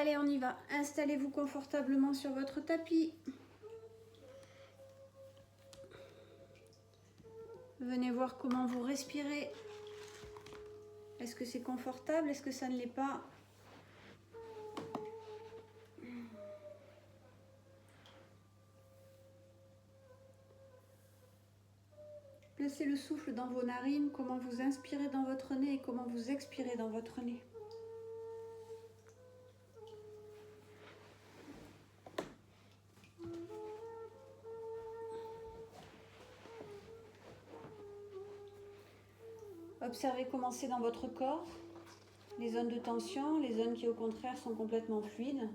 Allez, on y va. Installez-vous confortablement sur votre tapis. Venez voir comment vous respirez. Est-ce que c'est confortable? Est-ce que ça ne l'est pas? Placez le souffle dans vos narines, comment vous inspirez dans votre nez et comment vous expirez dans votre nez. Observez comment c'est dans votre corps, les zones de tension, les zones qui au contraire sont complètement fluides.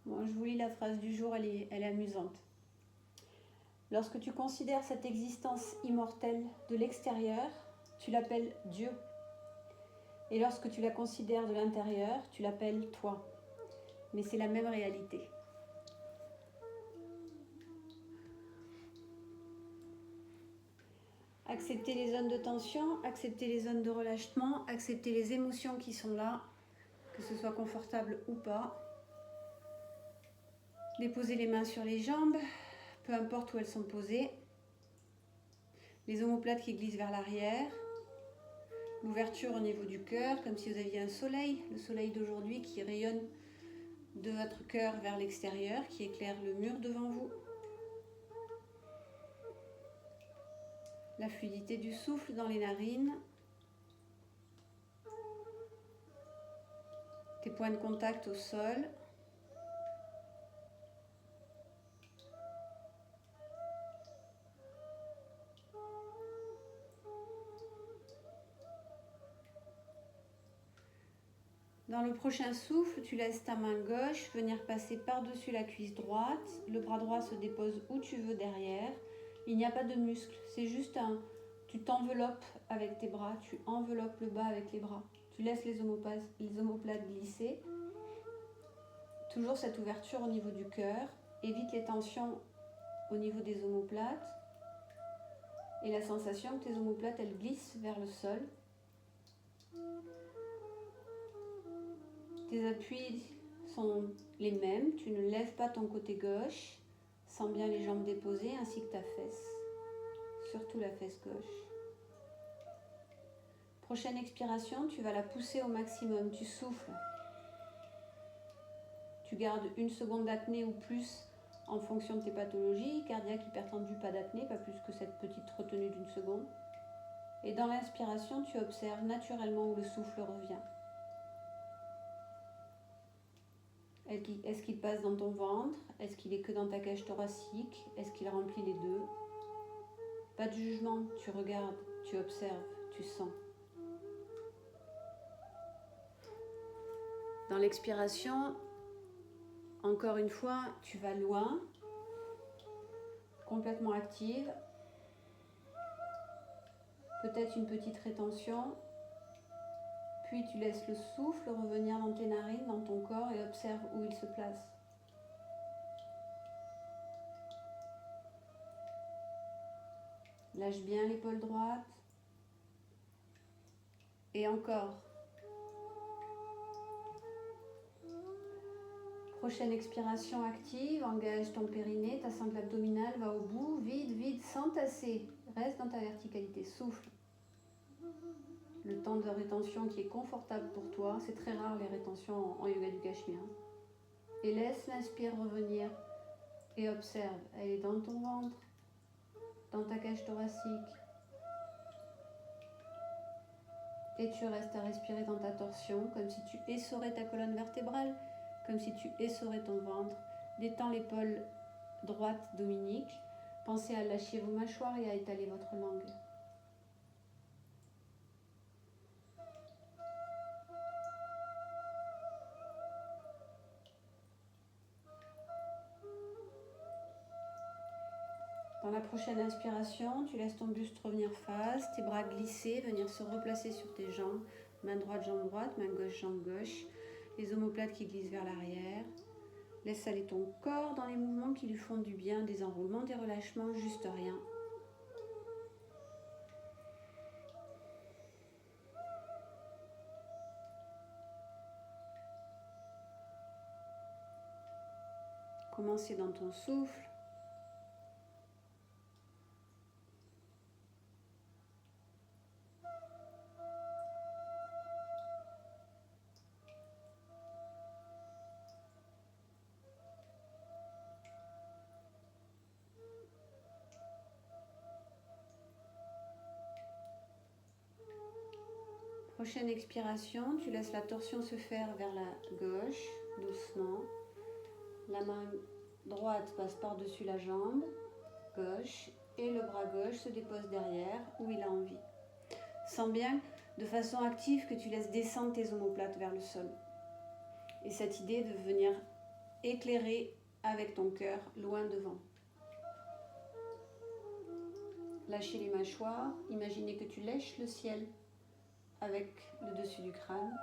Bon, je vous lis la phrase du jour, elle est amusante. Lorsque tu considères cette existence immortelle de l'extérieur, tu l'appelles Dieu. Et lorsque tu la considères de l'intérieur, tu l'appelles toi. Mais c'est la même réalité. Acceptez les zones de tension, acceptez les zones de relâchement, acceptez les émotions qui sont là, que ce soit confortable ou pas. Déposez les mains sur les jambes, peu importe où elles sont posées. Les omoplates qui glissent vers l'arrière. L'ouverture au niveau du cœur, comme si vous aviez un soleil, le soleil d'aujourd'hui qui rayonne de votre cœur vers l'extérieur, qui éclaire le mur devant vous. La fluidité du souffle dans les narines. Tes points de contact au sol. Dans le prochain souffle, tu laisses ta main gauche venir passer par-dessus la cuisse droite. Le bras droit se dépose où tu veux derrière. Il n'y a pas de muscle, c'est juste tu t'enveloppes avec tes bras, tu enveloppes le bas avec les bras. Tu laisses les omoplates glisser. Toujours cette ouverture au niveau du cœur. Évite les tensions au niveau des omoplates. Et la sensation que tes omoplates, elles glissent vers le sol. Tes appuis sont les mêmes. Tu ne lèves pas ton côté gauche. Sens bien les jambes déposées ainsi que ta fesse. Surtout la fesse gauche. Prochaine expiration, tu vas la pousser au maximum. Tu souffles. Tu gardes 1 seconde d'apnée ou plus en fonction de tes pathologies. Cardiaque, hypertendu, pas d'apnée, pas plus que cette petite retenue d'1 seconde. Et dans l'inspiration, tu observes naturellement où le souffle revient. Est-ce qu'il passe dans ton ventre? Est-ce qu'il est que dans ta cage thoracique? Est-ce qu'il remplit les deux? Pas de jugement, tu regardes, tu observes, tu sens. Dans l'expiration, encore une fois, tu vas loin, complètement active. Peut-être une petite rétention. Puis tu laisses le souffle revenir dans tes narines, dans ton corps et observe où il se place. Lâche bien l'épaule droite. Et encore. Prochaine expiration active, engage ton périnée, ta sangle abdominale va au bout, vide, vide, sans tasser. Reste dans ta verticalité, souffle. Le temps de rétention qui est confortable pour toi, c'est très rare les rétentions en yoga du Cachemire. Et laisse l'inspire revenir et observe, elle est dans ton ventre, dans ta cage thoracique. Et tu restes à respirer dans ta torsion, comme si tu essorais ta colonne vertébrale, comme si tu essorais ton ventre. Détends l'épaule droite Dominique. Pensez à lâcher vos mâchoires et à étaler votre langue. Dans la prochaine inspiration, tu laisses ton buste revenir face, tes bras glisser, venir se replacer sur tes jambes. Main droite, main gauche, jambe gauche. Les omoplates qui glissent vers l'arrière. Laisse aller ton corps dans les mouvements qui lui font du bien, des enroulements, des relâchements, juste rien. Commencez dans ton souffle. Prochaine expiration, tu laisses la torsion se faire vers la gauche, doucement. La main droite passe par-dessus la jambe gauche et le bras gauche se dépose derrière où il a envie. Sens bien de façon active que tu laisses descendre tes omoplates vers le sol. Et cette idée de venir éclairer avec ton cœur loin devant. Lâchez les mâchoires, imaginez que tu lèches le ciel avec le dessus du crâne.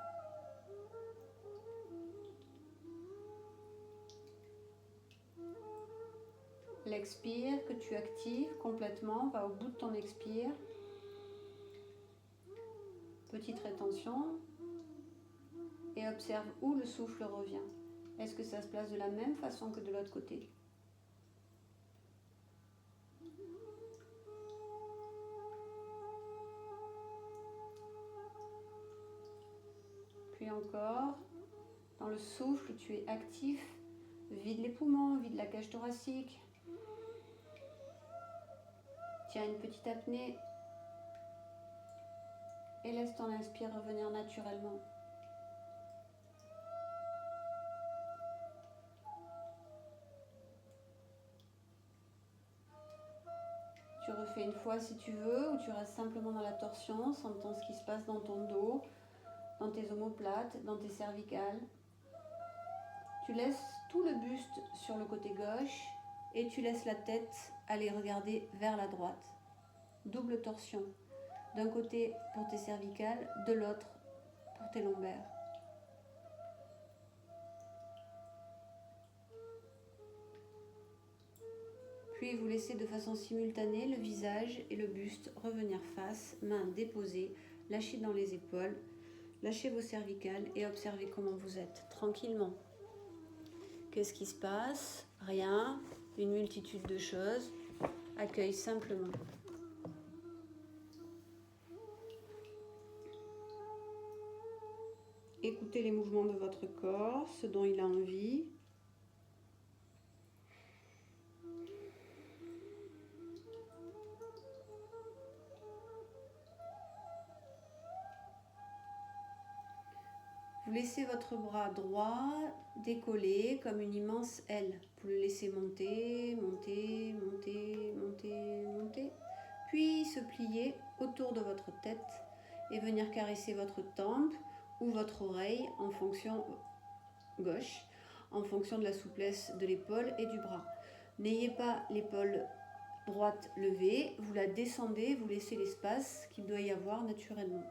L'expire que tu actives complètement, va au bout de ton expire. Petite rétention. Et observe où le souffle revient. Est-ce que ça se place de la même façon que de l'autre côté ? Puis encore, dans le souffle, tu es actif. Vide les poumons, vide la cage thoracique. Tiens une petite apnée. Et laisse ton inspire revenir naturellement. Tu refais une fois si tu veux, ou tu restes simplement dans la torsion, sentant ce qui se passe dans ton dos, dans tes omoplates, dans tes cervicales. Tu laisses tout le buste sur le côté gauche et tu laisses la tête aller regarder vers la droite. Double torsion. D'un côté pour tes cervicales, de l'autre pour tes lombaires. Puis vous laissez de façon simultanée le visage et le buste revenir face, mains déposées, lâchez dans les épaules, lâchez vos cervicales et observez comment vous êtes, tranquillement. Qu'est-ce qui se passe? Rien, une multitude de choses. Accueille simplement. Écoutez les mouvements de votre corps, ce dont il a envie. Vous laissez votre bras droit décoller comme une immense aile. Vous le laissez monter, monter, monter, monter, monter. Puis se plier autour de votre tête et venir caresser votre tempe ou votre oreille en fonction gauche, en fonction de la souplesse de l'épaule et du bras. N'ayez pas l'épaule droite levée, vous la descendez, vous laissez l'espace qu'il doit y avoir naturellement.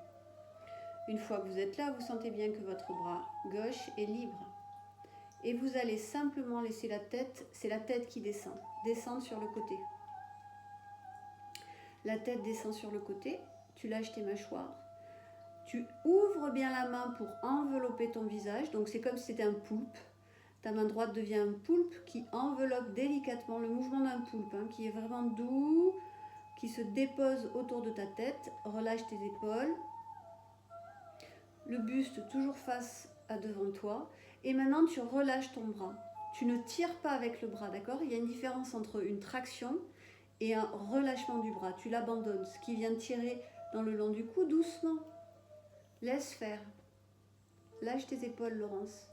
Une fois que vous êtes là, vous sentez bien que votre bras gauche est libre. Et vous allez simplement laisser la tête, c'est la tête qui descend, descendre sur le côté. La tête descend sur le côté, tu lâches tes mâchoires. Tu ouvres bien la main pour envelopper ton visage, donc c'est comme si c'était un poulpe. Ta main droite devient un poulpe qui enveloppe délicatement le mouvement d'un poulpe, qui est vraiment doux, qui se dépose autour de ta tête. Relâche tes épaules. Le buste toujours face à devant toi. Et maintenant, tu relâches ton bras. Tu ne tires pas avec le bras, d'accord? Il y a une différence entre une traction et un relâchement du bras. Tu l'abandonnes. Ce qui vient tirer dans le long du cou, doucement. Laisse faire. Lâche tes épaules, Laurence.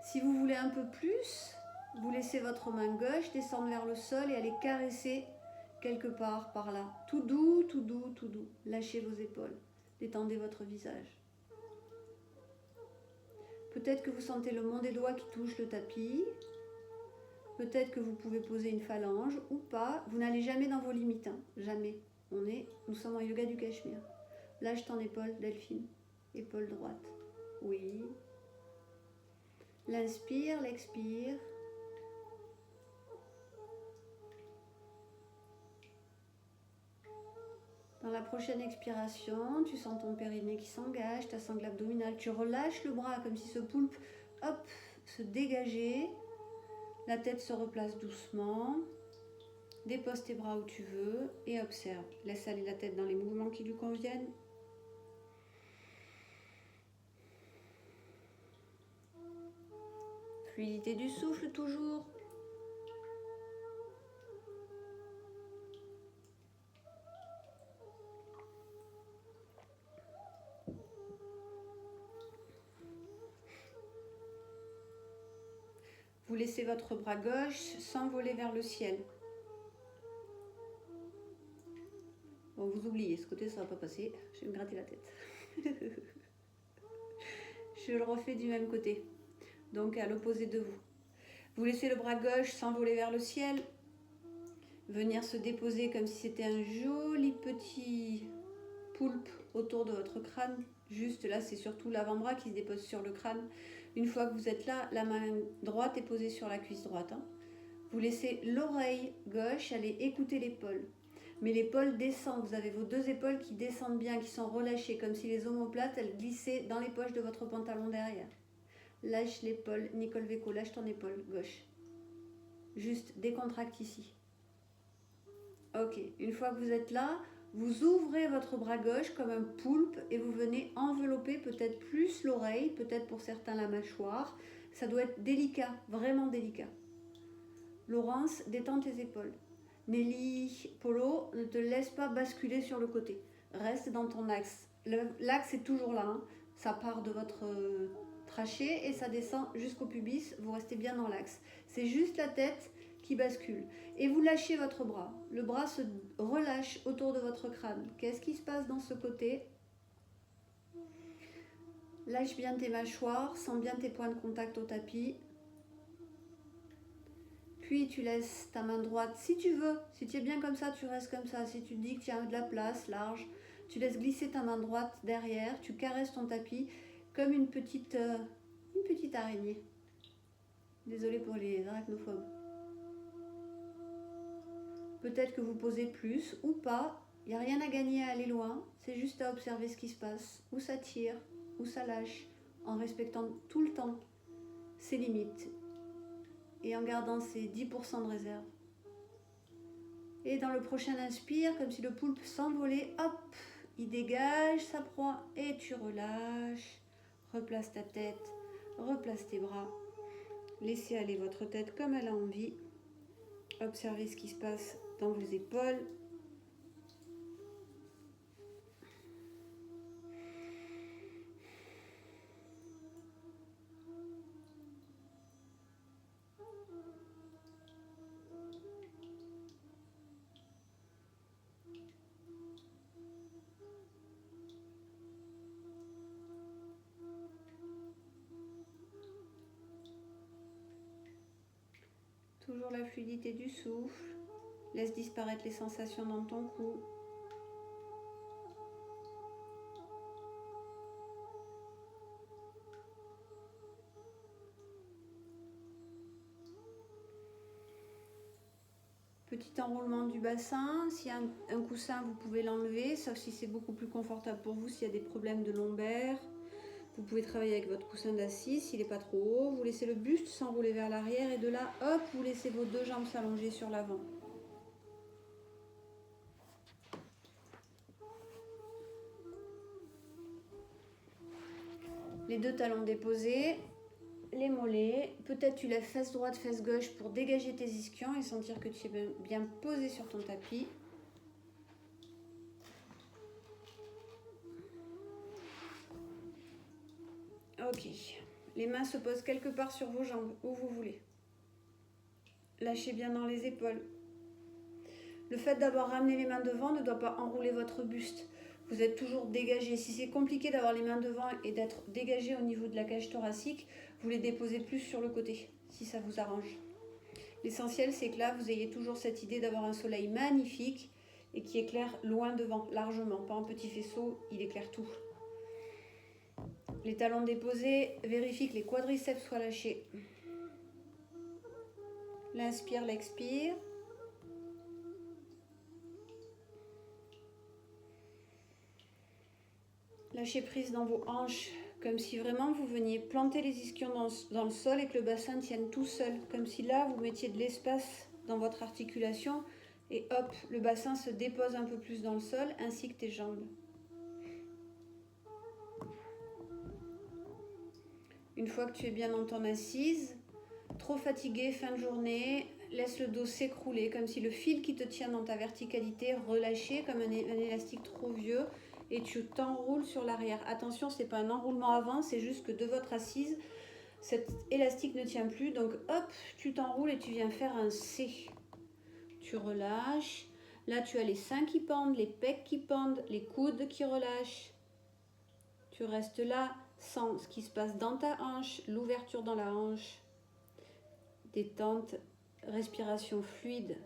Si vous voulez un peu plus, vous laissez votre main gauche descendre vers le sol et aller caresser quelque part par là. Tout doux, tout doux, tout doux. Lâchez vos épaules. Détendez votre visage. Peut-être que vous sentez le mont des doigts qui touche le tapis. Peut-être que vous pouvez poser une phalange ou pas. Vous n'allez jamais dans vos limites. Jamais. Nous sommes en yoga du Cachemire. Lâche ton épaule, Delphine. Épaule droite. Oui. L'inspire, l'expire. Dans la prochaine expiration, tu sens ton périnée qui s'engage, ta sangle abdominale. Tu relâches le bras comme si ce poulpe, hop, se dégageait. La tête se replace doucement. Dépose tes bras où tu veux et observe. Laisse aller la tête dans les mouvements qui lui conviennent. Fluidité du souffle toujours. Vous laissez votre bras gauche s'envoler vers le ciel. Bon, vous oubliez, ce côté ça va pas passer. Je vais me gratter la tête. Je le refais du même côté. Donc à l'opposé de vous. Vous laissez le bras gauche s'envoler vers le ciel. Venir se déposer comme si c'était un joli petit poulpe autour de votre crâne. Juste là, c'est surtout l'avant-bras qui se dépose sur le crâne. Une fois que vous êtes là, la main droite est posée sur la cuisse droite. Vous laissez l'oreille gauche aller écouter l'épaule. Mais l'épaule descend. Vous avez vos deux épaules qui descendent bien, qui sont relâchées, comme si les omoplates, elles glissaient dans les poches de votre pantalon derrière. Lâche l'épaule. Nicole Veco, lâche ton épaule gauche. Juste décontracte ici. Ok, une fois que vous êtes là, vous ouvrez votre bras gauche comme un poulpe et vous venez envelopper peut-être plus l'oreille, peut-être pour certains la mâchoire. Ça doit être délicat, vraiment délicat. Laurence, détends tes épaules. Nelly, Polo, ne te laisse pas basculer sur le côté. Reste dans ton axe. L'axe est toujours là. Hein. Ça part de votre trachée et ça descend jusqu'au pubis. Vous restez bien dans l'axe. C'est juste la tête qui bascule. Et vous lâchez votre bras. Le bras se relâche autour de votre crâne. Qu'est-ce qui se passe dans ce côté? Lâche bien tes mâchoires, sens bien tes points de contact au tapis. Puis tu laisses ta main droite, si tu veux, si tu es bien comme ça, tu restes comme ça. Si tu te dis que tu as de la place, large, tu laisses glisser ta main droite derrière, tu caresses ton tapis comme une petite araignée. Désolée pour les arachnophobes. Peut-être que vous posez plus ou pas, il n'y a rien à gagner à aller loin, c'est juste à observer ce qui se passe, où ça tire, où ça lâche, en respectant tout le temps ses limites. Et en gardant ces 10% de réserve. Et dans le prochain inspire, comme si le poulpe s'envolait, hop, il dégage sa proie et tu relâches. Replace ta tête, replace tes bras. Laissez aller votre tête comme elle a envie. Observez ce qui se passe dans vos épaules. Toujours la fluidité du souffle. Laisse disparaître les sensations dans ton cou. Petit enroulement du bassin. S'il y a un coussin, vous pouvez l'enlever, sauf si c'est beaucoup plus confortable pour vous, s'il y a des problèmes de lombaire. Vous pouvez travailler avec votre coussin d'assise s'il n'est pas trop haut. Vous laissez le buste s'enrouler vers l'arrière et de là, hop, vous laissez vos deux jambes s'allonger sur l'avant. Les deux talons déposés, les mollets. Peut-être tu lèves fesse droite, fesse gauche pour dégager tes ischions et sentir que tu es bien posé sur ton tapis. Ok, les mains se posent quelque part sur vos jambes, où vous voulez. Lâchez bien dans les épaules. Le fait d'avoir ramené les mains devant ne doit pas enrouler votre buste. Vous êtes toujours dégagé. Si c'est compliqué d'avoir les mains devant et d'être dégagé au niveau de la cage thoracique, vous les déposez plus sur le côté, si ça vous arrange. L'essentiel, c'est que là, vous ayez toujours cette idée d'avoir un soleil magnifique et qui éclaire loin devant, largement, pas un petit faisceau, il éclaire tout. Les talons déposés, vérifie que les quadriceps soient lâchés. L'inspire, l'expire. Lâchez prise dans vos hanches, comme si vraiment vous veniez planter les ischions dans le sol et que le bassin tienne tout seul. Comme si là, vous mettiez de l'espace dans votre articulation et hop, le bassin se dépose un peu plus dans le sol, ainsi que tes jambes. Une fois que tu es bien dans ton assise, trop fatigué, fin de journée, laisse le dos s'écrouler, comme si le fil qui te tient dans ta verticalité relâchait comme un élastique trop vieux et tu t'enroules sur l'arrière. Attention, ce n'est pas un enroulement avant, c'est juste que de votre assise, cet élastique ne tient plus, donc hop, tu t'enroules et tu viens faire un C. Tu relâches. Là, tu as les seins qui pendent, les pecs qui pendent, les coudes qui relâchent. Tu restes là, sens ce qui se passe dans ta hanche, l'ouverture dans la hanche. Détente, respiration fluide.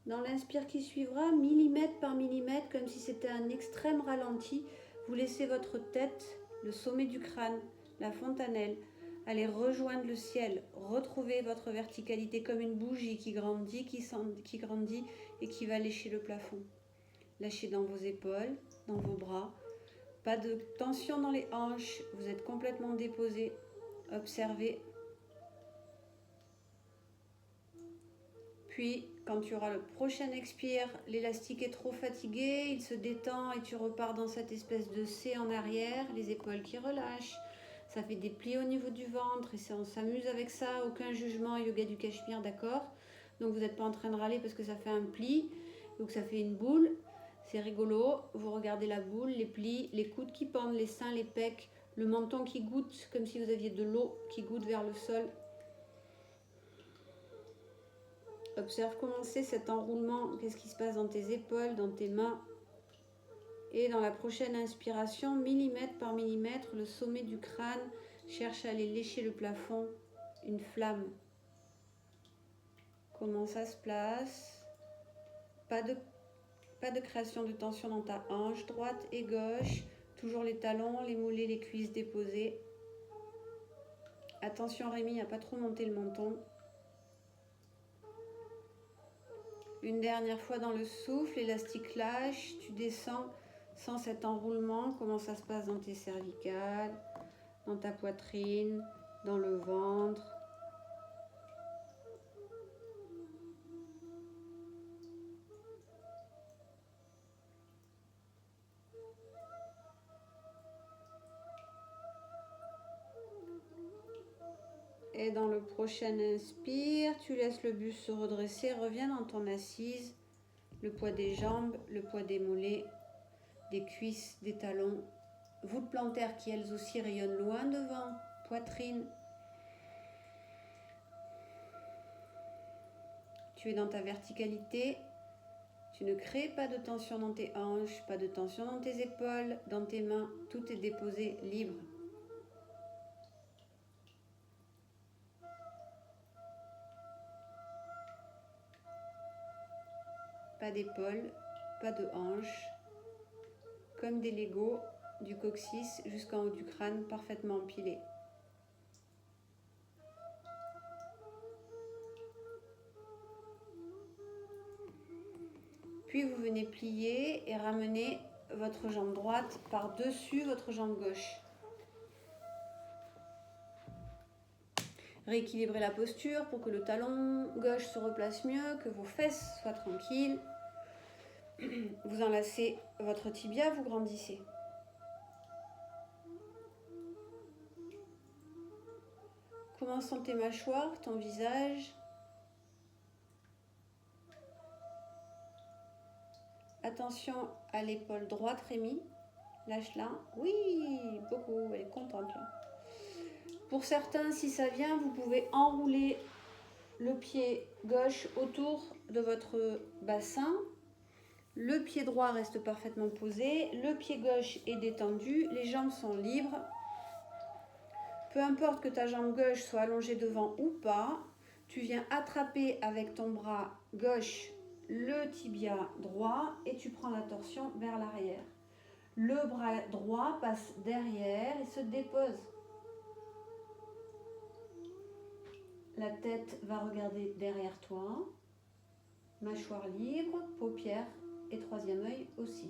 Dans l'inspire qui suivra, millimètre par millimètre, comme si c'était un extrême ralenti, vous laissez votre tête, le sommet du crâne, la fontanelle, aller rejoindre le ciel, retrouver votre verticalité comme une bougie qui grandit, qui grandit et qui va lécher le plafond. Lâchez dans vos épaules, dans vos bras. Pas de tension dans les hanches, vous êtes complètement déposé. Observez. Puis, quand tu auras le prochain expire, l'élastique est trop fatigué, il se détend et tu repars dans cette espèce de C en arrière, les épaules qui relâchent. Ça fait des plis au niveau du ventre et on s'amuse avec ça, aucun jugement, yoga du Cachemire, d'accord? Donc vous n'êtes pas en train de râler parce que ça fait un pli, donc ça fait une boule, c'est rigolo. Vous regardez la boule, les plis, les coudes qui pendent, les seins, les pecs, le menton qui goutte, comme si vous aviez de l'eau qui goutte vers le sol. Observe comment c'est cet enroulement, qu'est-ce qui se passe dans tes épaules, dans tes mains. Et dans la prochaine inspiration, millimètre par millimètre, le sommet du crâne cherche à aller lécher le plafond, une flamme. Comment ça se place? Pas de création de tension dans ta hanche, droite et gauche. Toujours les talons, les mollets, les cuisses déposées. Attention Rémi, à pas trop monter le menton. Une dernière fois dans le souffle, l'élastique lâche, tu descends sans cet enroulement. Comment ça se passe dans tes cervicales, dans ta poitrine, dans le ventre. Et dans le prochain inspire, tu laisses le buste se redresser, reviens dans ton assise, le poids des jambes, le poids des mollets, des cuisses, des talons, voûtes plantaires qui elles aussi rayonnent loin devant, poitrine. Tu es dans ta verticalité, tu ne crées pas de tension dans tes hanches, pas de tension dans tes épaules, dans tes mains, tout est déposé libre. Pas d'épaules, pas de hanches, comme des Legos, du coccyx jusqu'en haut du crâne, parfaitement empilés. Puis vous venez plier et ramener votre jambe droite par-dessus votre jambe gauche. Rééquilibrez la posture pour que le talon gauche se replace mieux, que vos fesses soient tranquilles. Vous enlacez votre tibia, vous grandissez. Comment sont tes mâchoires, ton visage? Attention à l'épaule droite, Rémi. Lâche-la. Oui, beaucoup, elle est contente là. Pour certains, si ça vient, vous pouvez enrouler le pied gauche autour de votre bassin. Le pied droit reste parfaitement posé. Le pied gauche est détendu. Les jambes sont libres. peu importe que ta jambe gauche soit allongée devant ou pas, tu viens attraper avec ton bras gauche le tibia droit et tu prends la torsion vers l'arrière. Le bras droit passe derrière et se dépose. La tête va regarder derrière toi. Mâchoire libre, paupières et troisième œil aussi.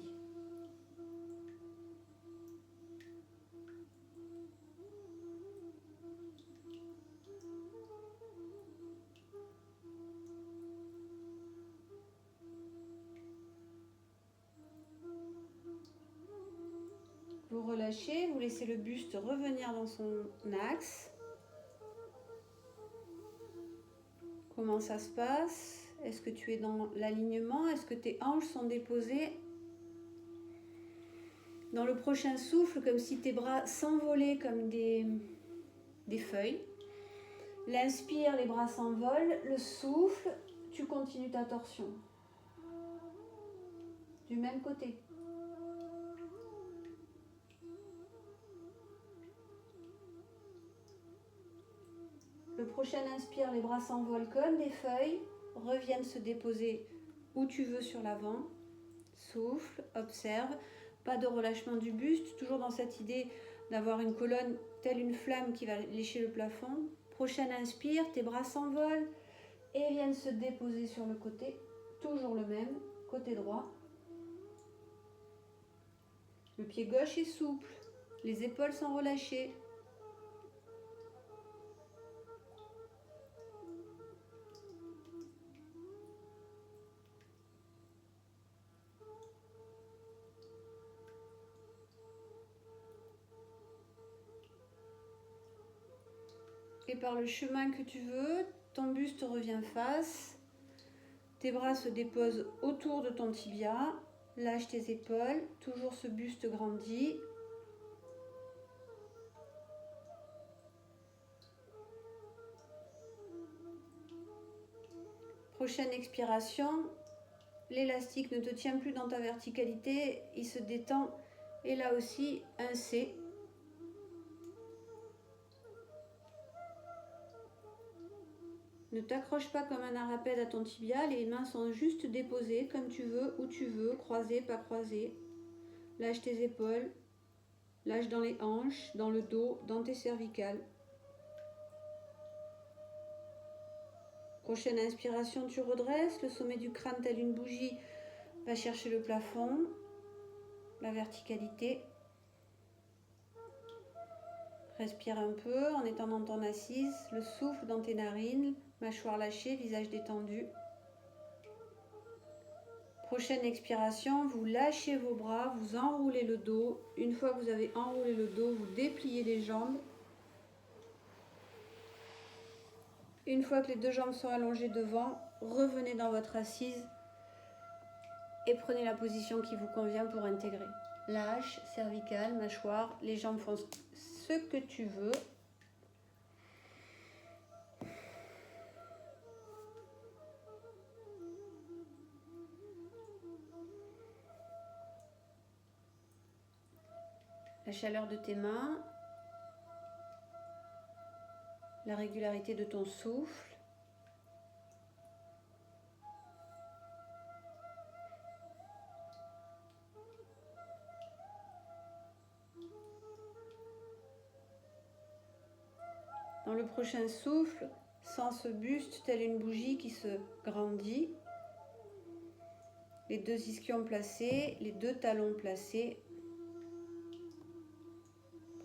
Vous relâchez, vous laissez le buste revenir dans son axe. Comment ça se passe? Est-ce que tu es dans l'alignement? Est-ce que tes hanches sont déposées? Dans le prochain souffle, comme si tes bras s'envolaient comme des feuilles. L'inspire, les bras s'envolent. Le souffle, tu continues ta torsion. Du même côté. Le prochain inspire, les bras s'envolent comme des feuilles, reviennent se déposer où tu veux sur l'avant. Souffle, observe, pas de relâchement du buste, toujours dans cette idée d'avoir une colonne telle une flamme qui va lécher le plafond. Prochain inspire, tes bras s'envolent et viennent se déposer sur le côté, toujours le même, côté droit. Le pied gauche est souple, les épaules sont relâchées. Et par le chemin que tu veux, ton buste revient face. Tes bras se déposent autour de ton tibia. Lâche tes épaules. Toujours ce buste grandit. Prochaine expiration. L'élastique ne te tient plus dans ta verticalité. Il se détend. Et là aussi, un C. Ne t'accroche pas comme un arapède à ton tibia, les mains sont juste déposées comme tu veux, où tu veux, croisées, pas croisées. Lâche tes épaules, lâche dans les hanches, dans le dos, dans tes cervicales. Prochaine inspiration, tu redresses, le sommet du crâne tel une bougie va chercher le plafond, la verticalité. Respire un peu en étendant ton assise, le souffle dans tes narines, mâchoire lâchée, visage détendu. Prochaine expiration, vous lâchez vos bras, vous enroulez le dos. Une fois que vous avez enroulé le dos, vous dépliez les jambes. Une fois que les deux jambes sont allongées devant, revenez dans votre assise et prenez la position qui vous convient pour intégrer. Lâche, cervicale, mâchoire, les jambes font ce que tu veux. La chaleur de tes mains, la régularité de ton souffle. Dans le prochain souffle, sens ce buste tel une bougie qui se grandit. Les deux ischions placés, les deux talons placés.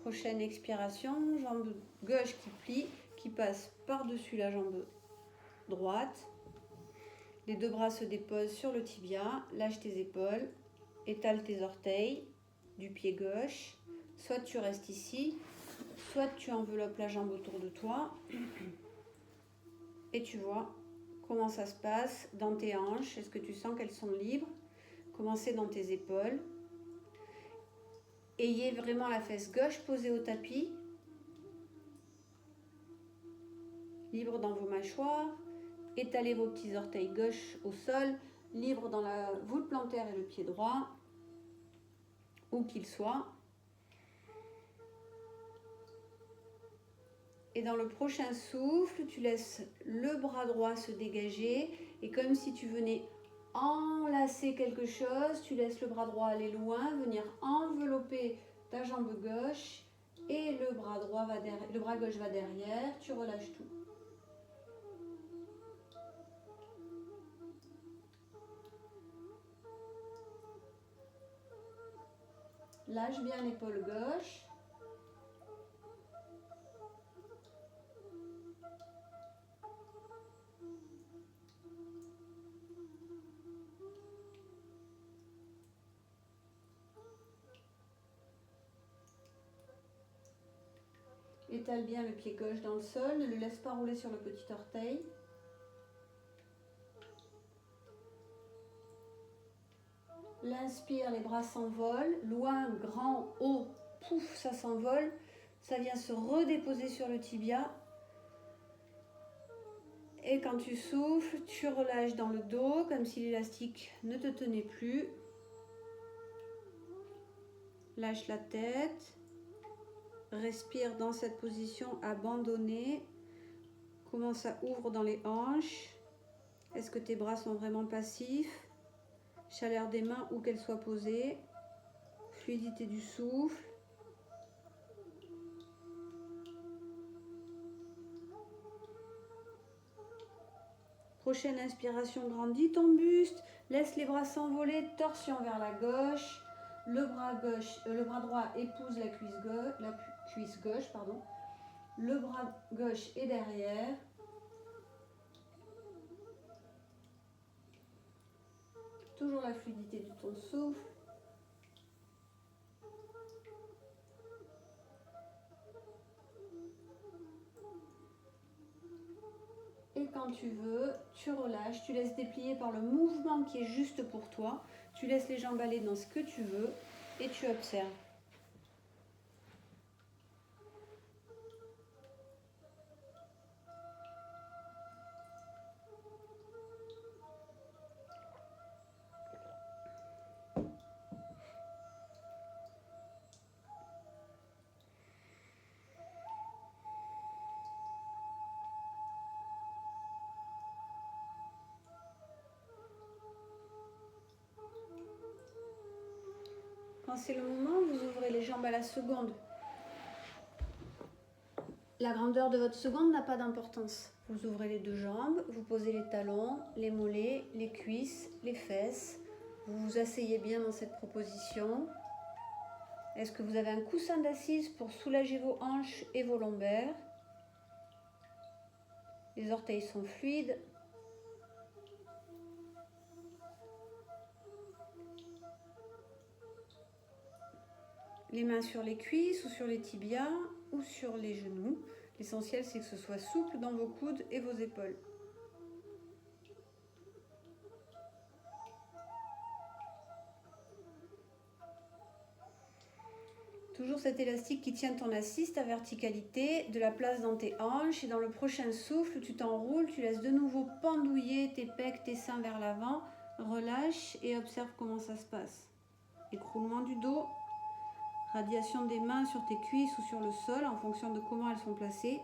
Prochaine expiration, jambe gauche qui plie, qui passe par-dessus la jambe droite. Les deux bras se déposent sur le tibia, lâche tes épaules, étale tes orteils du pied gauche. Soit tu restes ici, soit tu enveloppes la jambe autour de toi et tu vois comment ça se passe dans tes hanches. Est-ce que tu sens qu'elles sont libres? Commencez dans tes épaules. Ayez vraiment la fesse gauche posée au tapis, libre dans vos mâchoires. Étalez vos petits orteils gauche au sol, libre dans la voûte plantaire et le pied droit, où qu'il soit. Et dans le prochain souffle, tu laisses le bras droit se dégager. Et comme si tu venais enlacer quelque chose, tu laisses le bras droit aller loin, venir envelopper ta jambe gauche. Et le bras gauche va derrière, tu relâches tout. Lâche bien l'épaule gauche. Étale bien le pied gauche dans le sol, ne le laisse pas rouler sur le petit orteil. L'inspire, les bras s'envolent, loin, grand, haut, pouf, ça s'envole. Ça vient se redéposer sur le tibia. Et quand tu souffles, tu relâches dans le dos, comme si l'élastique ne te tenait plus. Lâche la tête. Respire dans cette position abandonnée. Comment ça ouvre dans les hanches? Est-ce que tes bras sont vraiment passifs? Chaleur des mains où qu'elles soient posées. Fluidité du souffle. Prochaine inspiration, grandis ton buste. Laisse les bras s'envoler, torsion vers la gauche. Le bras droit épouse la cuisse gauche, pardon. Le bras gauche est derrière. Toujours la fluidité de ton souffle. Et quand tu veux, tu relâches, tu laisses déplier par le mouvement qui est juste pour toi. Tu laisses les jambes aller dans ce que tu veux et tu observes. Quand c'est le moment, vous ouvrez les jambes à la seconde. La grandeur de votre seconde n'a pas d'importance. Vous ouvrez les deux jambes, vous posez les talons, les mollets, les cuisses, les fesses. Vous vous asseyez bien dans cette proposition. Est-ce que vous avez un coussin d'assise pour soulager vos hanches et vos lombaires? Les orteils sont fluides. Les mains sur les cuisses ou sur les tibias ou sur les genoux. L'essentiel, c'est que ce soit souple dans vos coudes et vos épaules. Toujours cet élastique qui tient ton assise, ta verticalité, de la place dans tes hanches. Et dans le prochain souffle, tu t'enroules, tu laisses de nouveau pendouiller tes pecs, tes seins vers l'avant. Relâche et observe comment ça se passe. Écroulement du dos. Radiation des mains sur tes cuisses ou sur le sol en fonction de comment elles sont placées.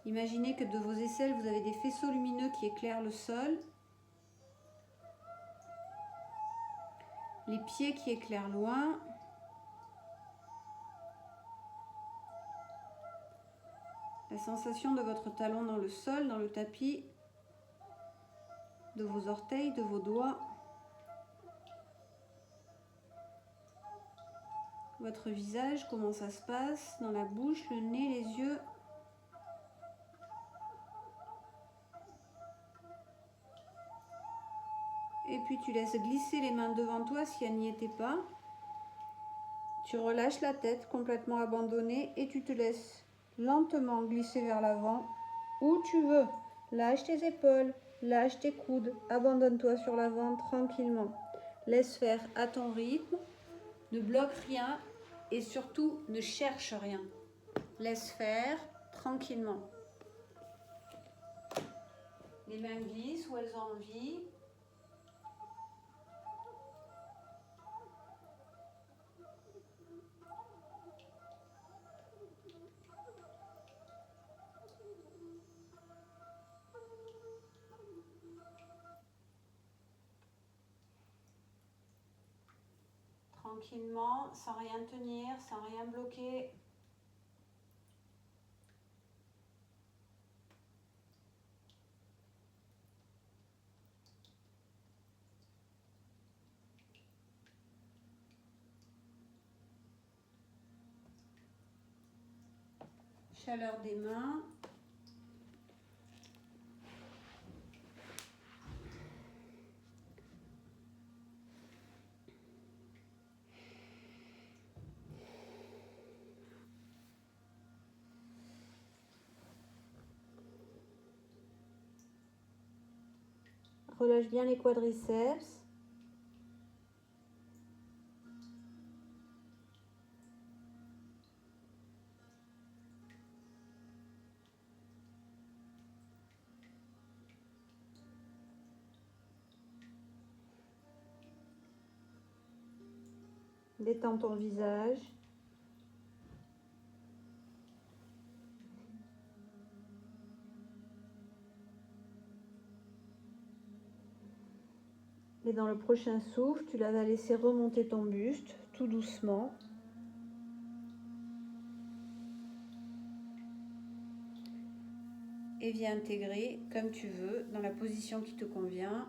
Imaginez que de vos aisselles, vous avez des faisceaux lumineux qui éclairent le sol. Les pieds qui éclairent loin. La sensation de votre talon dans le sol, dans le tapis, de vos orteils, de vos doigts. Votre visage, comment ça se passe dans la bouche, le nez, les yeux. Et puis tu laisses glisser les mains devant toi si elles n'y étaient pas. Tu relâches la tête complètement abandonnée et tu te laisses lentement glisser vers l'avant où tu veux. Lâche tes épaules, lâche tes coudes, abandonne-toi sur l'avant tranquillement. Laisse faire à ton rythme, ne bloque rien et surtout ne cherche rien. Laisse faire tranquillement. Les mains glissent où elles ont envie. tranquillement, sans rien tenir, sans rien bloquer. Chaleur des mains. Relâche bien les quadriceps. Détends ton visage. Et dans le prochain souffle, tu vas laisser remonter ton buste tout doucement. Et viens intégrer comme tu veux, dans la position qui te convient.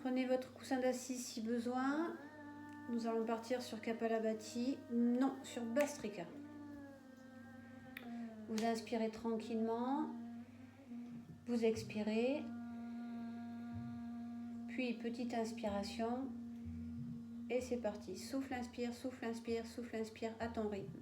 Prenez votre coussin d'assise si besoin. Nous allons partir sur Kapalabhati. Non, sur Bhastrika. Vous inspirez tranquillement. Vous expirez. Puis petite inspiration. Et c'est parti. Souffle, inspire, souffle, inspire, souffle, inspire à ton rythme.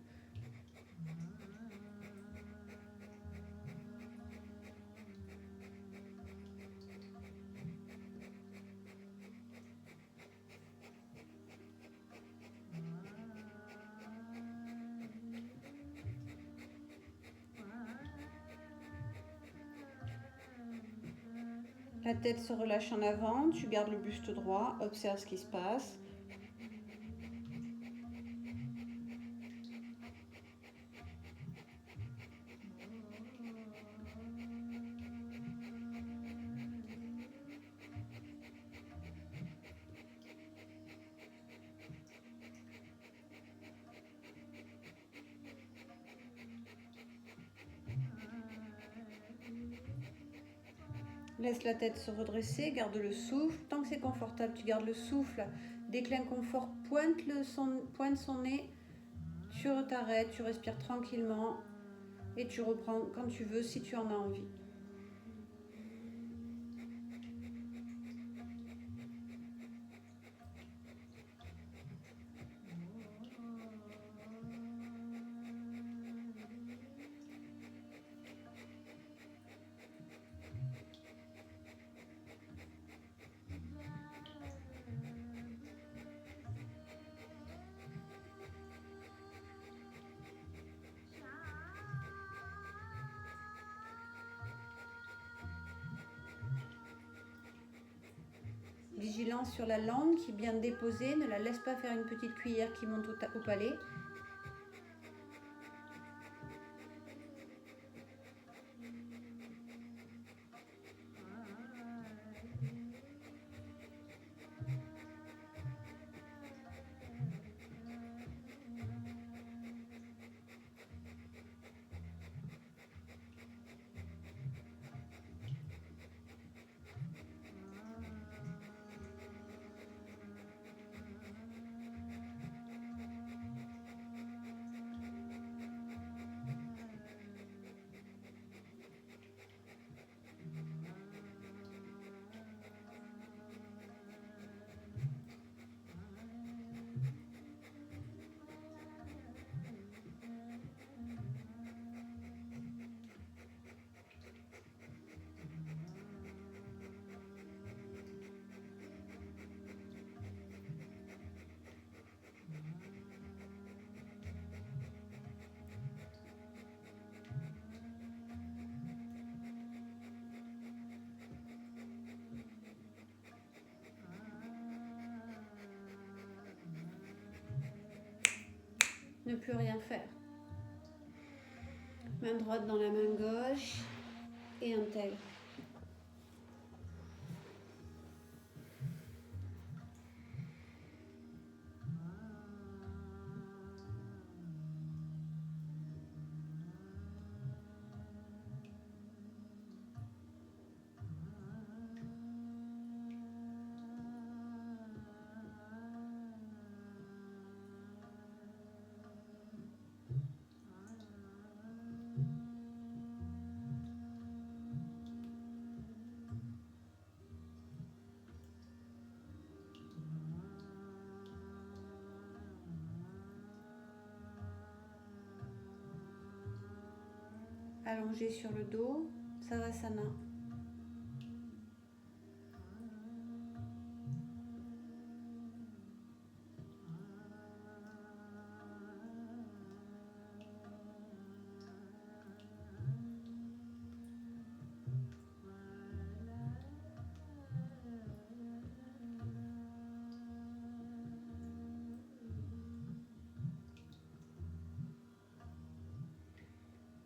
La tête se relâche en avant, tu gardes le buste droit, observe ce qui se passe. Laisse la tête se redresser, garde le souffle. Tant que c'est confortable, tu gardes le souffle. Dès que l'inconfort pointe son nez, tu t'arrêtes, tu respires tranquillement et tu reprends quand tu veux si tu en as envie. Vigilance sur la langue qui est bien déposée, ne la laisse pas faire une petite cuillère qui monte au palais. ne plus rien faire. Main droite dans la main gauche et intègre. Allongé sur le dos, Savasana.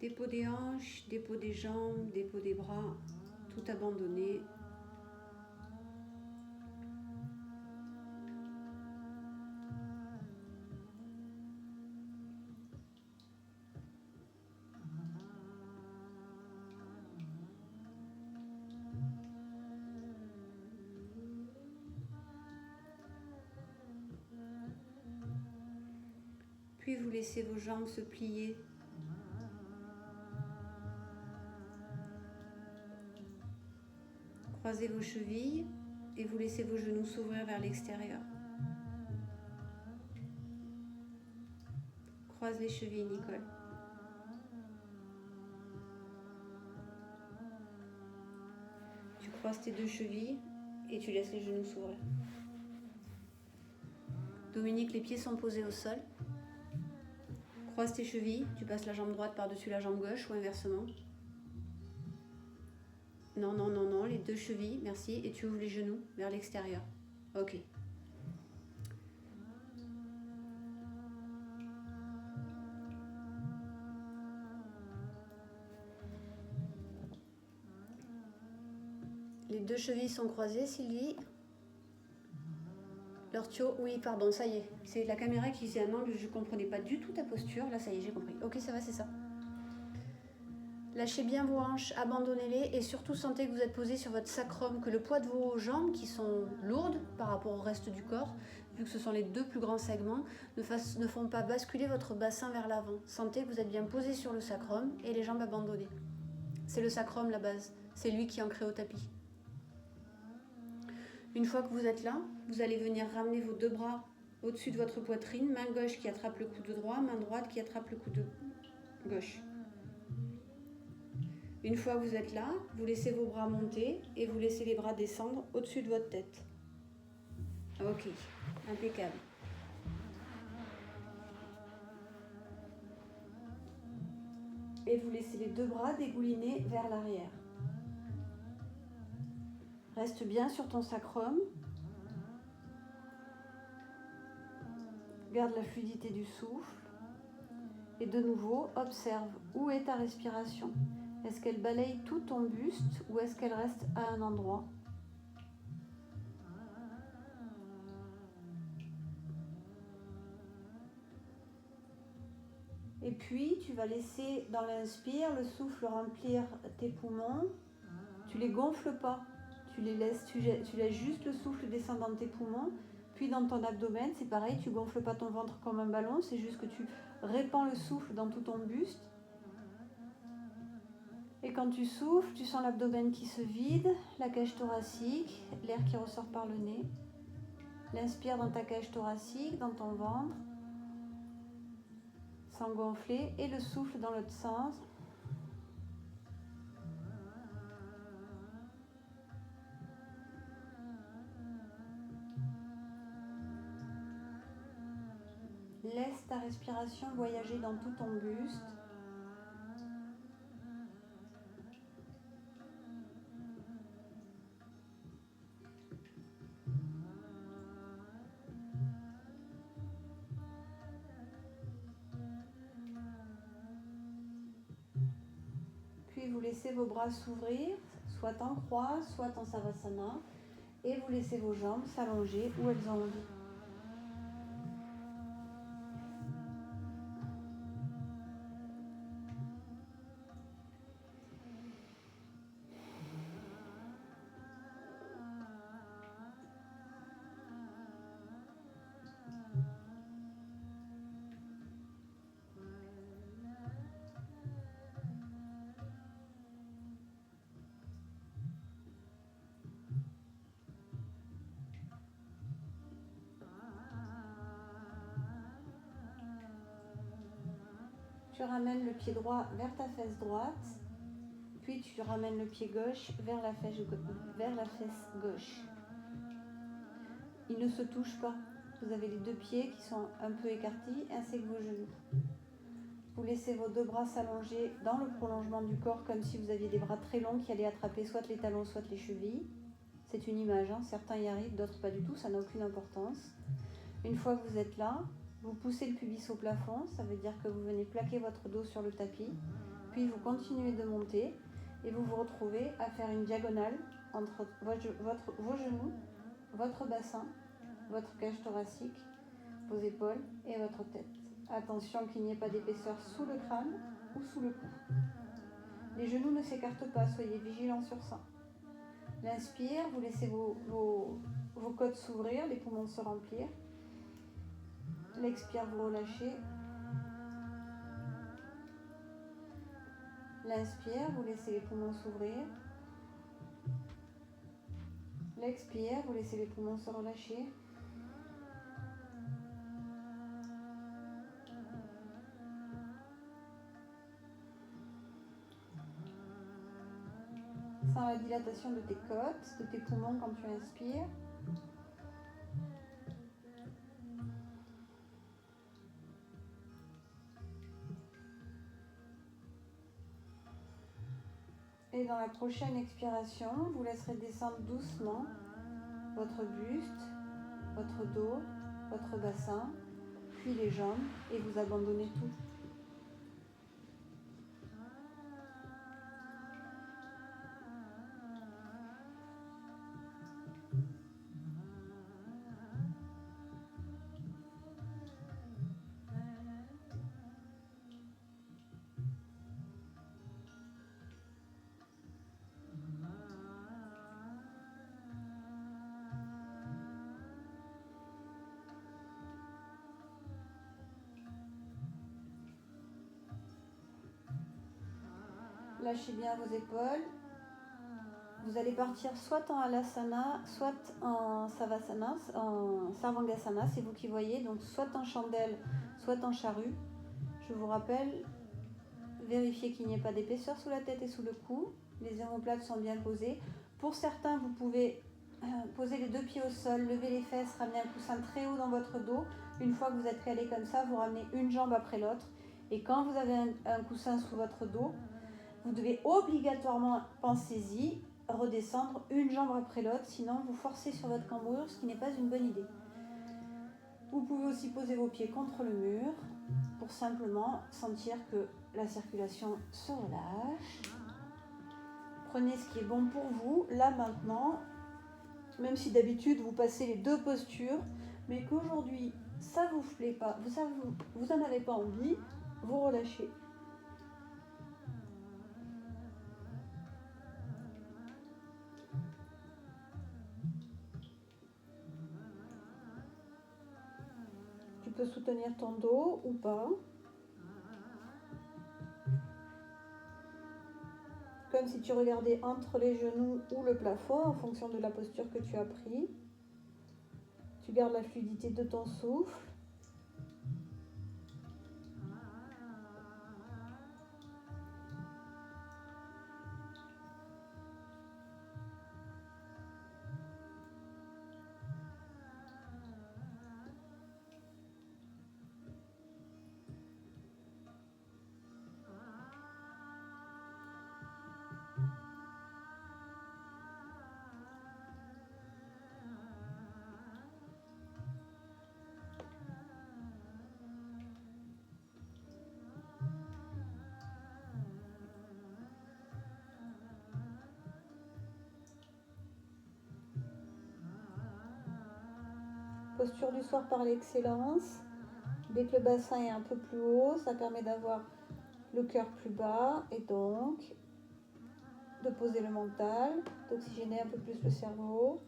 Dépôt des hanches, dépôt des jambes, dépôt des bras, tout abandonné. Puis vous laissez vos jambes se plier. Croisez vos chevilles et vous laissez vos genoux s'ouvrir vers l'extérieur. Croise les chevilles, Nicole. Tu croises tes deux chevilles et tu laisses les genoux s'ouvrir. Dominique, les pieds sont posés au sol. Croise tes chevilles, tu passes la jambe droite par-dessus la jambe gauche ou inversement. Non, non, non, non, les deux chevilles, merci. Et tu ouvres les genoux vers l'extérieur. Ok. Les deux chevilles sont croisées, Sylvie. L'orthio, oui, pardon, ça y est. C'est la caméra qui faisait un angle, je ne comprenais pas du tout ta posture. Là, ça y est, j'ai compris. Ok, ça va, c'est ça. Lâchez bien vos hanches, abandonnez-les et surtout sentez que vous êtes posé sur votre sacrum, que le poids de vos jambes qui sont lourdes par rapport au reste du corps, vu que ce sont les deux plus grands segments, ne font pas basculer votre bassin vers l'avant. Sentez que vous êtes bien posé sur le sacrum et les jambes abandonnées. C'est le sacrum la base, c'est lui qui est ancré au tapis. Une fois que vous êtes là, vous allez venir ramener vos deux bras au-dessus de votre poitrine, main gauche qui attrape le coude droit, main droite qui attrape le coude gauche. Une fois que vous êtes là, vous laissez vos bras monter et vous laissez les bras descendre au-dessus de votre tête. Ok, impeccable. Et vous laissez les deux bras dégouliner vers l'arrière. Reste bien sur ton sacrum. Garde la fluidité du souffle. Et de nouveau, observe où est ta respiration. Est-ce qu'elle balaye tout ton buste ou est-ce qu'elle reste à un endroit ? Et puis, tu vas laisser dans l'inspire le souffle remplir tes poumons. Tu les gonfles pas. Tu laisses juste le souffle descendre dans tes poumons. Puis dans ton abdomen, c'est pareil, tu gonfles pas ton ventre comme un ballon. C'est juste que tu répands le souffle dans tout ton buste. Et quand tu souffles, tu sens l'abdomen qui se vide, la cage thoracique, l'air qui ressort par le nez. L'inspire dans ta cage thoracique, dans ton ventre, sans gonfler, et le souffle dans l'autre sens. Laisse ta respiration voyager dans tout ton buste. Puis vous laissez vos bras s'ouvrir, soit en croix, soit en Savasana. Et vous laissez vos jambes s'allonger où elles ont envie. Tu ramènes le pied droit vers ta fesse droite, puis tu ramènes le pied gauche vers la fesse gauche. Ils ne se touchent pas. Vous avez les deux pieds qui sont un peu écartés, ainsi que vos genoux. Vous laissez vos deux bras s'allonger dans le prolongement du corps, comme si vous aviez des bras très longs qui allaient attraper soit les talons, soit les chevilles. C'est une image, hein. Certains y arrivent, d'autres pas du tout, ça n'a aucune importance. Une fois que vous êtes là, vous poussez le pubis au plafond, ça veut dire que vous venez plaquer votre dos sur le tapis, puis vous continuez de monter et vous vous retrouvez à faire une diagonale entre vos genoux, votre bassin, votre cage thoracique, vos épaules et votre tête. Attention qu'il n'y ait pas d'épaisseur sous le crâne ou sous le cou. Les genoux ne s'écartent pas, soyez vigilants sur ça. L'inspire, vous laissez vos côtes s'ouvrir, les poumons se remplir. L'expire, vous relâchez. L'inspire, vous laissez les poumons s'ouvrir. L'expire, vous laissez les poumons se relâcher. Sens la dilatation de tes côtes, de tes poumons quand tu inspires. Et dans la prochaine expiration, vous laisserez descendre doucement votre buste, votre dos, votre bassin, puis les jambes, et vous abandonnez tout. Lâchez bien vos épaules. Vous allez partir soit en Halasana, soit en Savasana, en Sarvangasana, c'est vous qui voyez, donc soit en chandelle, soit en charrue. Je vous rappelle, vérifiez qu'il n'y ait pas d'épaisseur sous la tête et sous le cou. Les omoplates sont bien posées. Pour certains, vous pouvez poser les deux pieds au sol, lever les fesses, ramener un coussin très haut dans votre dos. Une fois que vous êtes calé comme ça, vous ramenez une jambe après l'autre. Et quand vous avez un coussin sous votre dos, vous devez obligatoirement, pensez-y, redescendre une jambe après l'autre, sinon vous forcez sur votre cambrure, ce qui n'est pas une bonne idée. Vous pouvez aussi poser vos pieds contre le mur pour simplement sentir que la circulation se relâche. Prenez ce qui est bon pour vous, là maintenant, même si d'habitude vous passez les deux postures, mais qu'aujourd'hui ça ne vous plaît pas, vous n'en avez pas envie, vous relâchez. Tu peux soutenir ton dos ou pas. Comme si tu regardais entre les genoux ou le plafond en fonction de la posture que tu as prise. Tu gardes la fluidité de ton souffle. posture du soir par l'excellence. Dès que le bassin est un peu plus haut, ça permet d'avoir le cœur plus bas et donc de poser le mental, d'oxygéner un peu plus le cerveau.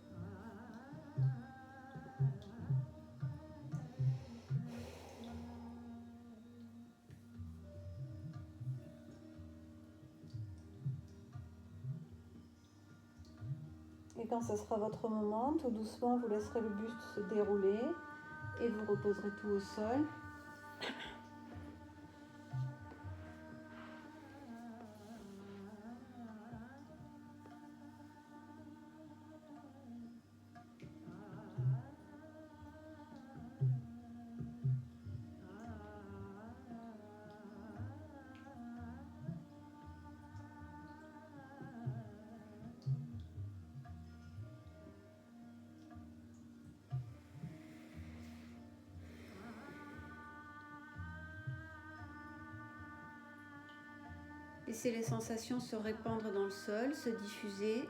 Et quand ce sera votre moment, tout doucement, vous laisserez le buste se dérouler et vous reposerez tout au sol. Laissez les sensations se répandre dans le sol, se diffuser.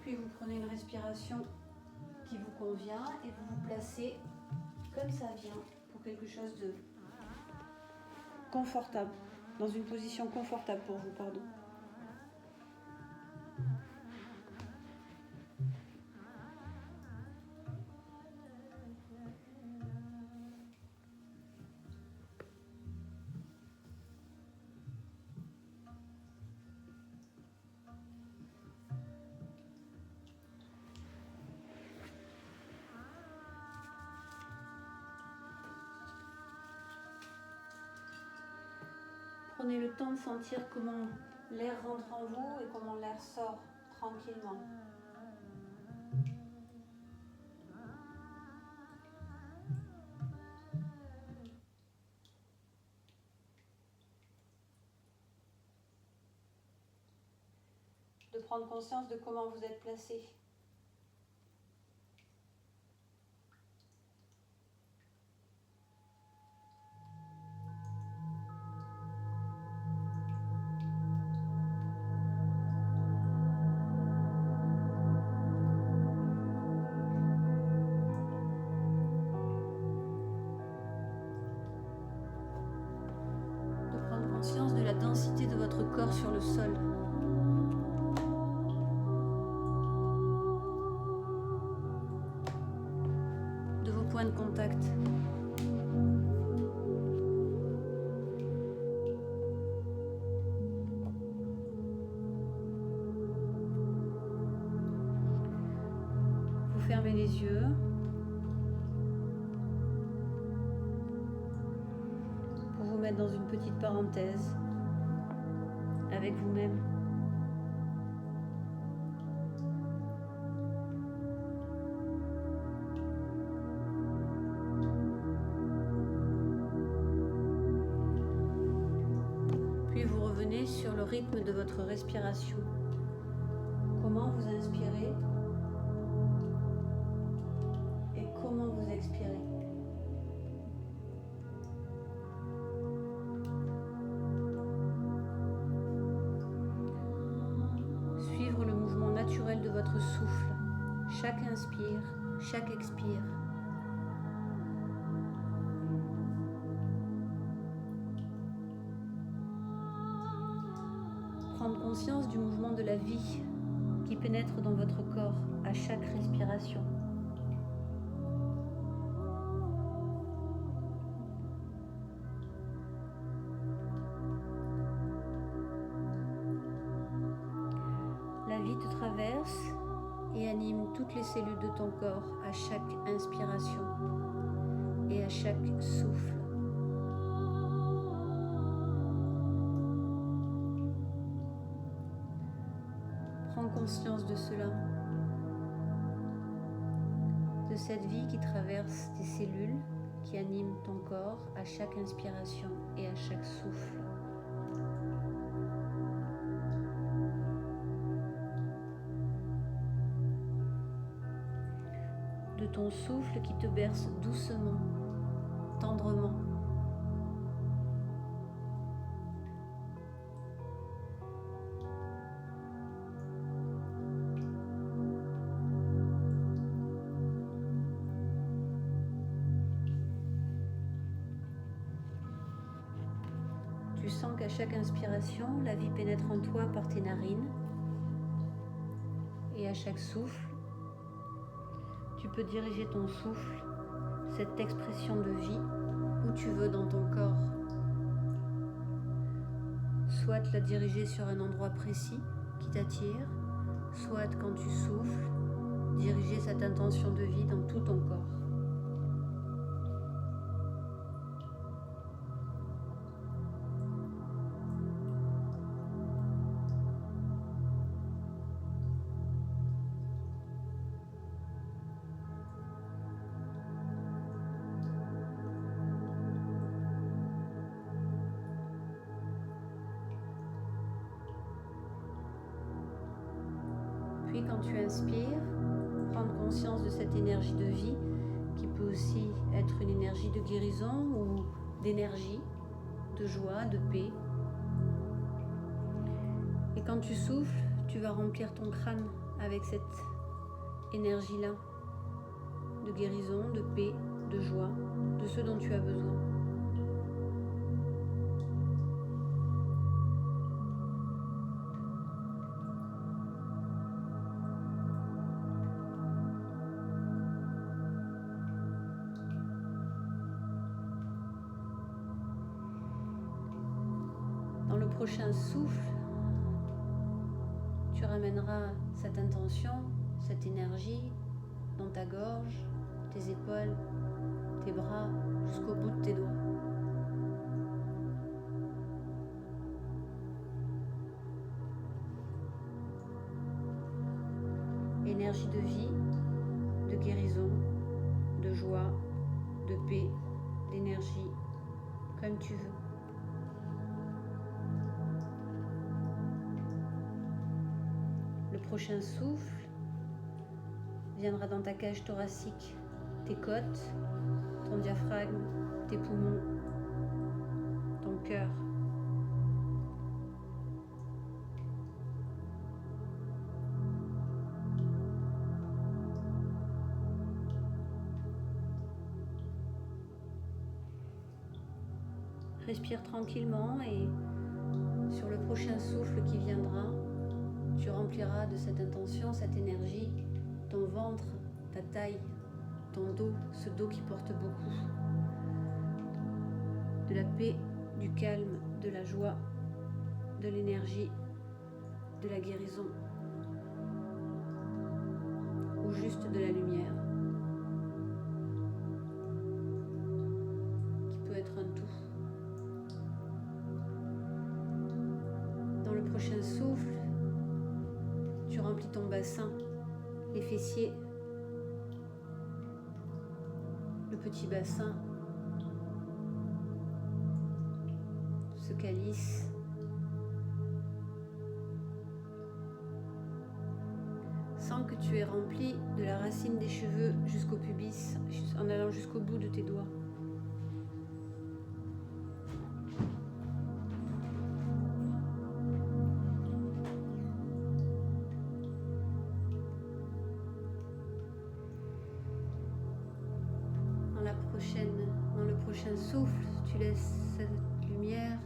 Puis vous prenez une respiration qui vous convient et vous vous placez comme ça vient pour quelque chose de confortable, dans une position confortable pour vous, pardon. Prenez le temps de sentir comment l'air rentre en vous et comment l'air sort tranquillement. De prendre conscience de comment vous êtes placé. Conscience de la densité de votre corps sur le sol. De vos points de contact. Vous fermez les yeux. Dans une petite parenthèse avec vous-même. Puis vous revenez sur le rythme de votre respiration. Comment vous inspirez et comment vous expirez. De votre souffle, chaque inspire, chaque expire. Prendre conscience du mouvement de la vie qui pénètre dans votre corps à chaque respiration. La vie te traverse et anime toutes les cellules de ton corps à chaque inspiration et à chaque souffle. Prends conscience de cela, de cette vie qui traverse tes cellules, qui anime ton corps à chaque inspiration et à chaque souffle. ton souffle qui te berce doucement, tendrement. Tu sens qu'à chaque inspiration, la vie pénètre en toi par tes narines. Et à chaque souffle, tu peux diriger ton souffle, cette expression de vie, où tu veux dans ton corps. Soit la diriger sur un endroit précis qui t'attire, soit quand tu souffles, diriger cette intention de vie dans tout ton corps. Puis quand tu inspires, prendre conscience de cette énergie de vie qui peut aussi être une énergie de guérison ou d'énergie, de joie, de paix. Et quand tu souffles, tu vas remplir ton crâne avec cette énergie-là de guérison, de paix, de joie, de ce dont tu as besoin. Dans le prochain souffle, tu ramèneras cette intention, cette énergie dans ta gorge, tes épaules, tes bras, jusqu'au bout de tes doigts. Énergie de vie, de guérison, de joie, de paix, d'énergie, comme tu veux. Le prochain souffle viendra dans ta cage thoracique, tes côtes, ton diaphragme, tes poumons, ton cœur. Respire tranquillement et sur le prochain souffle qui viendra, tu rempliras de cette intention, cette énergie, ton ventre, ta taille, ton dos, ce dos qui porte beaucoup. De la paix, du calme, de la joie, de l'énergie, de la guérison. Ou juste de la lumière. Qui peut être un tout. Dans le prochain souffle, tu remplis ton bassin, les fessiers, le petit bassin, ce calice. Sens que tu es rempli de la racine des cheveux jusqu'au pubis, en allant jusqu'au bout de tes doigts. Dans le prochain souffle, tu laisses cette lumière,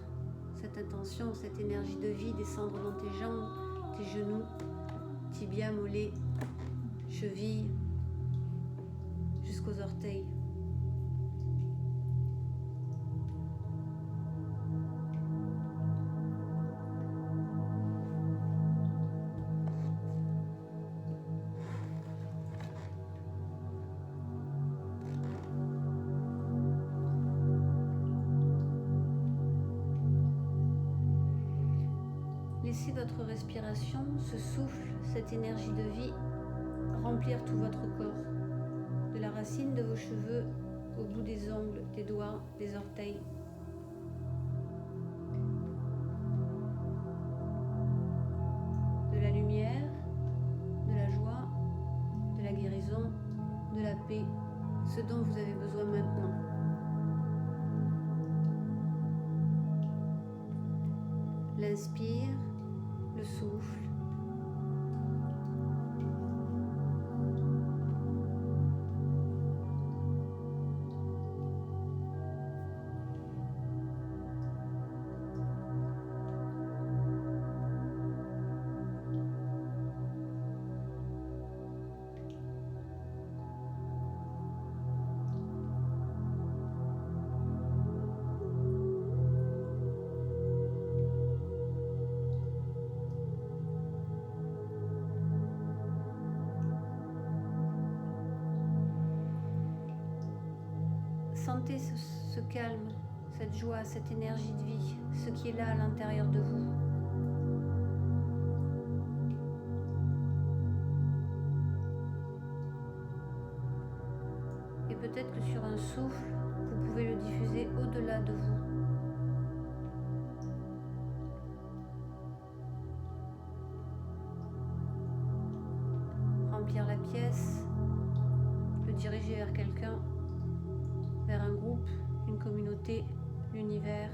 cette intention, cette énergie de vie descendre dans tes jambes, tes genoux, tibia, mollets, chevilles, jusqu'aux orteils. Laissez votre respiration, ce souffle, cette énergie de vie remplir tout votre corps, de la racine de vos cheveux au bout des ongles, des doigts, des orteils. De la lumière, de la joie, de la guérison, de la paix, ce dont vous avez besoin maintenant. L'inspire, le souffle. Sentez ce calme, cette joie, cette énergie de vie, ce qui est là à l'intérieur de vous. Et peut-être que sur un souffle, vous pouvez le diffuser au-delà de vous. Remplir la pièce, le diriger vers quelqu'un, vers un groupe, une communauté, l'univers.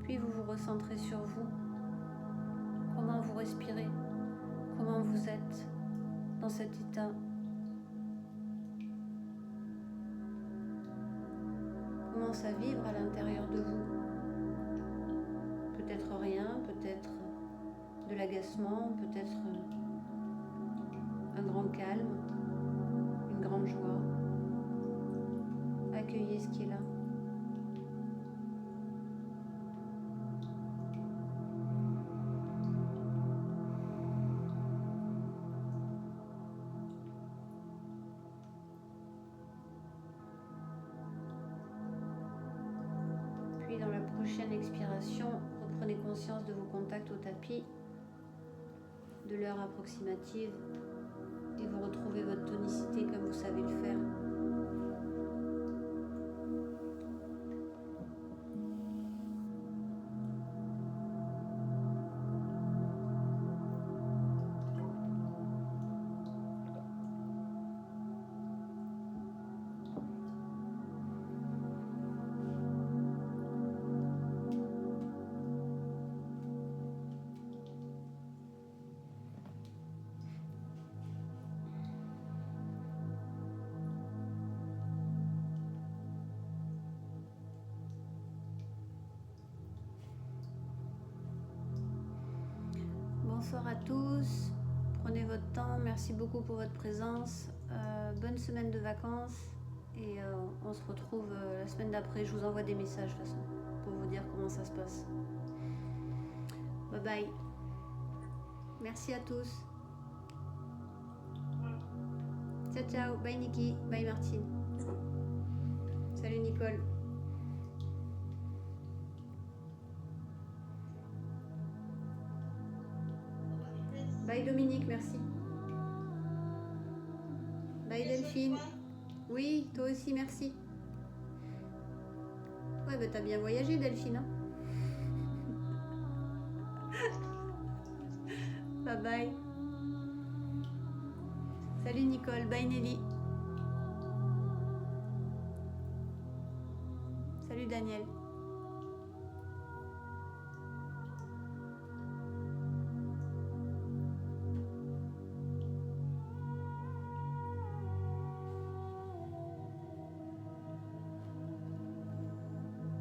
Puis vous vous recentrez sur vous, comment vous respirez, comment vous êtes dans cet état. Comment ça vibre à l'intérieur de vous. Peut-être rien, peut-être de l'agacement, peut-être un grand calme, une grande joie. Accueillez ce qui est là. Dans la prochaine expiration, reprenez conscience de vos contacts au tapis, de l'heure approximative, et vous retrouvez votre tonicité comme vous savez le faire. Bonsoir à tous, prenez votre temps, merci beaucoup pour votre présence, bonne semaine de vacances et on se retrouve la semaine d'après, je vous envoie des messages de toute façon pour vous dire comment ça se passe. Bye bye, merci à tous, ciao ciao, bye Niki, bye Martine, salut Nicole. Bye Dominique, merci. Bye Delphine. Oui, toi aussi, merci. Ouais, bah t'as bien voyagé Delphine. Hein. Bye bye. Salut Nicole, bye Nelly. Salut Daniel.